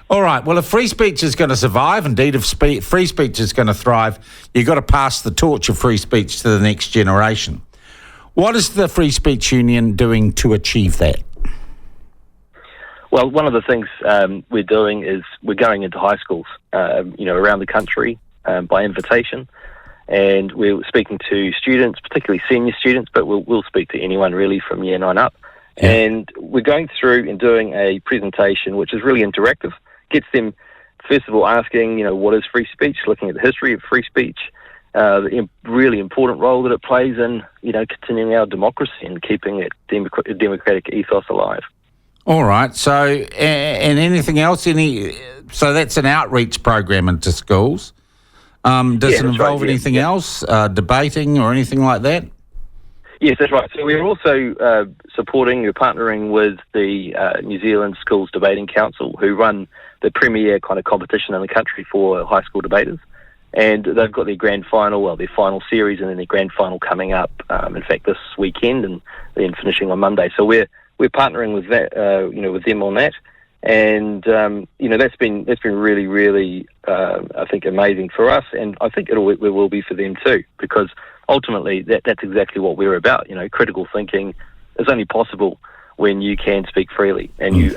All right. Well, if free speech is going to survive, indeed, if free speech is going to thrive, you've got to pass the torch of free speech to the next generation. What is the Free Speech Union doing to achieve that? Well, one of the things we're doing is we're going into high schools, around the country by invitation, and we're speaking to students, particularly senior students, but we'll speak to anyone really from year 9 up. Yeah. And we're going through and doing a presentation which is really interactive, gets them, first of all, asking, what is free speech, looking at the history of free speech, the really important role that it plays in, continuing our democracy and keeping that democratic ethos alive. All right. So, and anything else? So that's an outreach program into schools. Does it involve anything else, debating or anything like that? Yes, that's right. So we're also partnering with the New Zealand Schools Debating Council, who run the premier kind of competition in the country for high school debaters. And they've got their grand final, their final series, and then their grand final coming up, in fact, this weekend, and then finishing on Monday. So we're partnering with that, with them on that. And, that's been really, really, I think, amazing for us. And I think it will be for them too, because ultimately that's exactly what we're about. Critical thinking is only possible when you can speak freely and you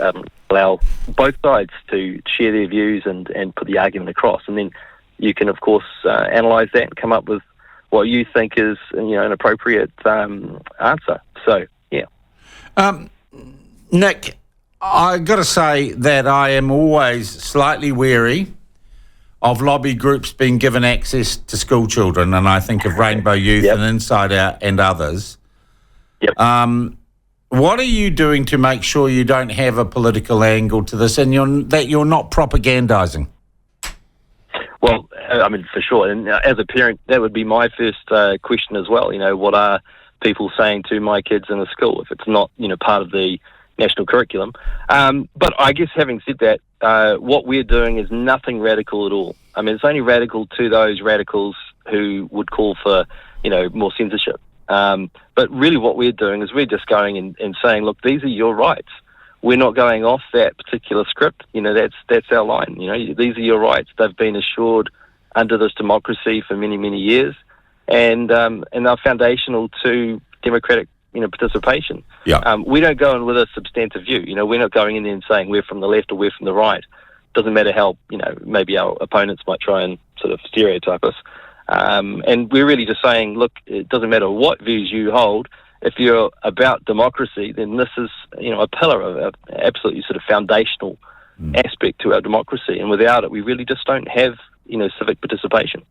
allow both sides to share their views and put the argument across. And then you can, of course, analyse that and come up with what you think is, an appropriate answer. So, yeah. Nick, I've got to say that I am always slightly wary of lobby groups being given access to school children, and I think of Rainbow Youth and Inside Out and others. Yep. What are you doing to make sure you don't have a political angle to this and that you're not propagandising? Well, for sure. And as a parent, that would be my first question as well. What are people saying to my kids in the school if it's not, part of the national curriculum? But I guess having said that, what we're doing is nothing radical at all. It's only radical to those radicals who would call for, more censorship. But really what we're doing is we're just going and saying, look, these are your rights. We're not going off that particular script. That's our line. These are your rights. They've been assured under this democracy for many, many years, and they're foundational to democratic, participation. Yeah. We don't go in with a substantive view. We're not going in there and saying we're from the left or we're from the right. Doesn't matter how, maybe our opponents might try and sort of stereotype us. And we're really just saying, look, it doesn't matter what views you hold. If you're about democracy, then this is, a pillar of an absolutely sort of foundational aspect to our democracy. And without it, we really just don't have, civic participation.